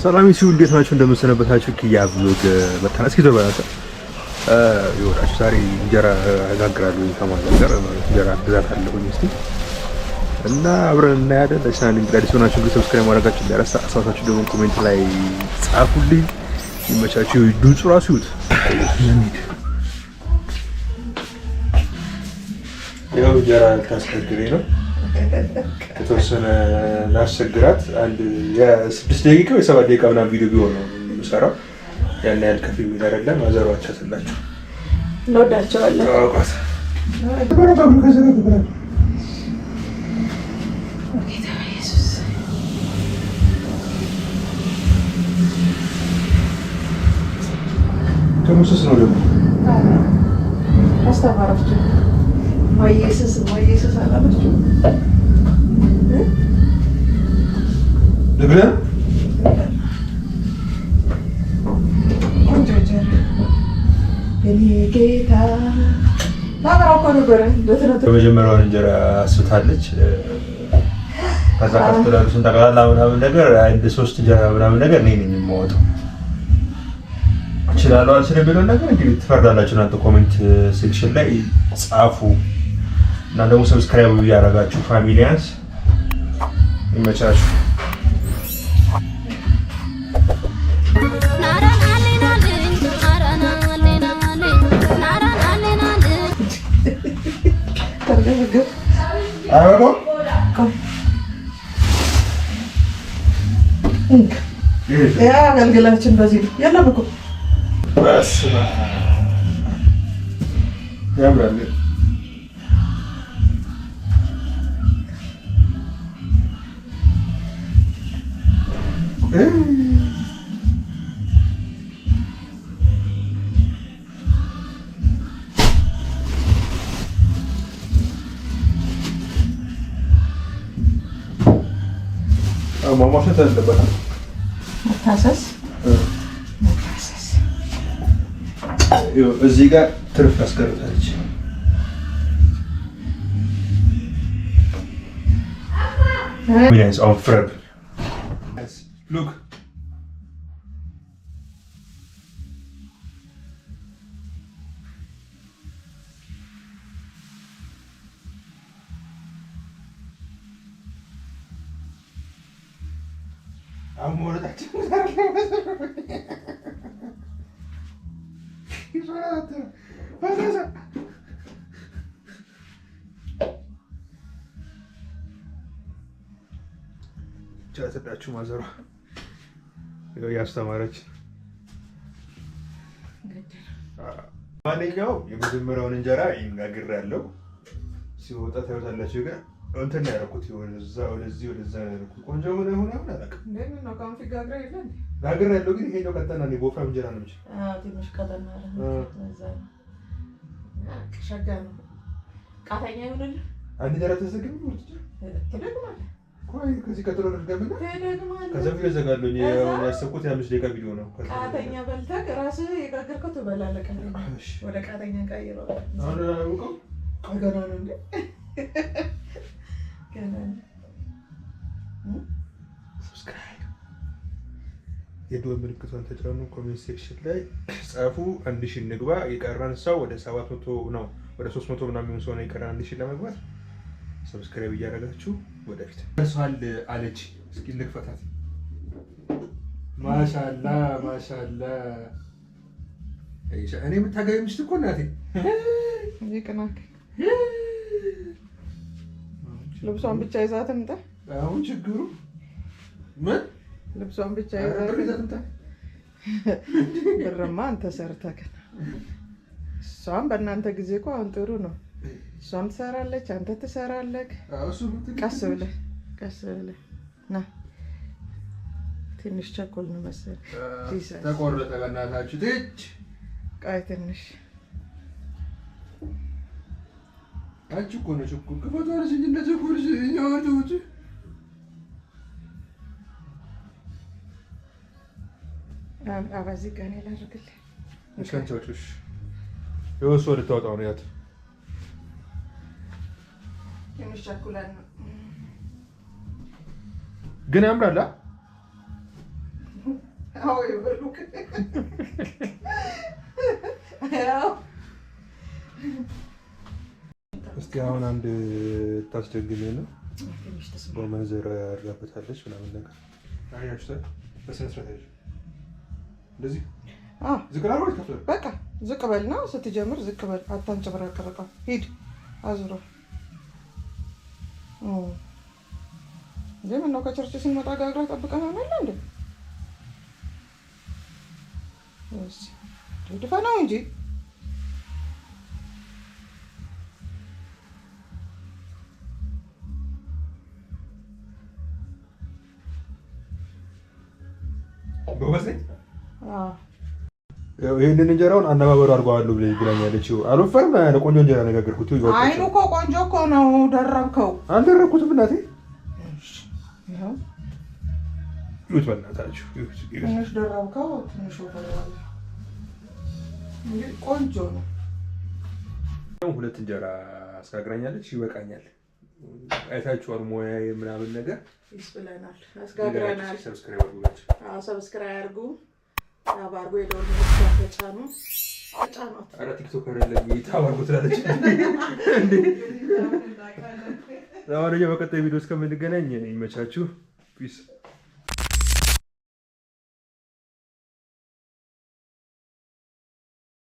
ሰላም ይሁን። እንዴት ናችሁ? እንደምንሰነበታችሁ ኪያ ብሎግ መጣና እስኪ ተባላችሁ ይወራችሁ። ዛሬ እንጀራ አጋግራለሁ ከማለት ጋር እንጀራ ብዛት አለሁኝ እስቲ እና አብረን እናያለን። ለቻናል እንግዲህ ሆናችሁ እንግዲህ ሰብስክራይብ ማድረጋችሁ እንዳይረሳ። አሳውታችሁ ደግሞ ኮሜንት ላይ ጻፉልኝ። ይመቻችሁ። ድምፁ ራሱ ይሁት ያው እንጀራ ታስከግሬ ነው ከተወሰነ ላስቸግራት አንድ የ6 ደቂቃ ወይ 7 ደቂቃ ምናምን ቪዲዮ ቢሆን ነው የምሰራው። ያን ያህል ከፍ የሚል አይደለም። አዘሯቻ ስላችሁ እንወዳቸዋለን። አውቃት ከሙስስ ነው ደግሞ አስተማራችሁ ማየስስ አላችሁ ልብላ ጌታ ታበራው እኮ ነበረ። በመጀመሪያው እንጀራ አስታለች። ከዛ ከፍተላሉ ስንጠቅላላ ምናምን ነገር አንድ 3 እንጀራ ምናምን ነገር እኔ ነኝ የማወጣው። እችላለሁ አልችልም የሚለውን ነገር እንግዲህ ትፈርዳላችሁ እናንተ ኮሜንት ሴክሽን ላይ ጻፉ እና ደግሞ ሰብስክራይብ እያደረጋችሁ ፋሚሊያንስ ይመቻችሁ። ያ አገልግላችን በዚህ የለም እኮ በስመ አብ ያምራል። ማሟሸት አለበት። መታሰስ እዚህ ጋር ትርፍ አስቀርታለች። Yes, on front. Yes. Look. Amor, tá tudo ቻተዳችሁ ማዘሯ ያው ያስተማረች ማንኛውም የመጀመሪያውን እንጀራ ይጋግራለሁ ሲወጣ ታዩታላችሁ። ግን እንትን ያደረኩት ይሆን እዛ ወደዛ ያደረኩት ቆንጆ ምን ሆነ አላውቅም። ለምን ነው ካንፊ ጋግራ ይላል ጋግራለሁ። ግን ይሄኛው ቀጠና ነው ቦፋም እንጀራ ነው እንጂ ትንሽ ቀጠና ነው እዛ ሸጋ ነው ቃተኛ ይሆናል። አንድ እንጀራ ተዘግብ ትደግማለህ። ቆይ ከዚህ ቀጥሎ ልድገምና ከዛ ቪዲዮ ዘጋለሁ። ያሰብኩት የ5 ደቂቃ ቪዲዮ ነው። ቃተኛ በልተህ ራስህ የጋገርከው ትበላለህ። ወደ ቃተኛ ቀይረው አሁን አውቀው ገና ነው እንዴ? ገና ነው። ሰብስክራይብ የደወል ምልክቱን ተጫኑ። ኮሜንት ሴክሽን ላይ ጻፉ። 1000 እንግባ። የቀረን ሰው ወደ 700 ነው፣ ወደ 300 ምናምን የሚሆን ሰው ነው የቀረን 1000 ለመግባት። ሰብስክራይብ እያደረጋችሁ ወደፊት ደርሷል አለች። እስኪ ልክፈታት። ማሻአላ ማሻአላ። እኔ የምታገቢ ሚስት እኮ እናቴ ይቅናክ። ልብሷን ብቻ ይዛ ትምጣ። አሁን ችግሩ ምን? ልብሷን ብቻ ይዛ ትምጣ። ብርማ አንተ ሰርተህ እሷም በእናንተ ጊዜ እኮ አሁን ጥሩ ነው። እሷም ትሰራለች፣ አንተ ትሰራለህ። ቀስ ብለህ ና። ትንሽ ቸኮል ነው መሰለኝ። ተቆረጠ በእናታችሁ ትች ቃይ ትንሽ አንቺ እኮ ነሽ እኮ ክፈቷልሽ እንጂ እንደ ቸኮልሽ ያወጡት አባዚ ጋር ነው ላድርግልህ። እሺ የወሰው ልታወጣው ነው ያት ትንሽ ቸኩለን ነው ግን ያምራል። አዎ ይበሉክ ያው እስቲ አሁን አንድ ታስደግሜ ነው በመንዘር ያርጋበታለች ምናምን ነገር አያችሁት። በስነ ስርዓት አይደል እንደዚህ ዝቅ አድርጎ ይከፍላል። በቃ ዝቅ በልና ስትጀምር ዝቅ በል። አታንጨብራቅ። በቃ ሂድ አዙሮ እንዴ ምነው ከቸርች ስንመጣ ጋግራ ጠብቀን ሆነለ እንዴ? እሺ ድፈናው እንጂ ጎበዝ ነኝ። ይሄንን እንጀራውን አነባበሩ አድርገዋለሁ ብላኛለች። አልወፈርም። ቆንጆ እንጀራ ነገርኩት። አይኑ እኮ ቆንጆ እኮ ነው። ደረብከው? አልደረብኩትም እናቴ። ይሁት በእናታችሁ ትንሽ ደረብከው። ትንሽ ወፈረዋል። ቆንጆ ነው። ሁለት እንጀራ አስጋግራኛለች። ይበቃኛል። አይታችኋል። ሙያዬ ምናምን ነገር ይስብለናል። አስጋግረናል። ሰብስክራይብ አድርጉ። አባርጎ የደወል ምልክቱን ተጫኑ። ተጫኑት። ኧረ ቲክቶከር የለም ታባርጉ ትላለች እንዴ? ለማንኛውም በቀጣይ ቪዲዮ እስከምንገናኝ ይመቻችሁ። ፒስ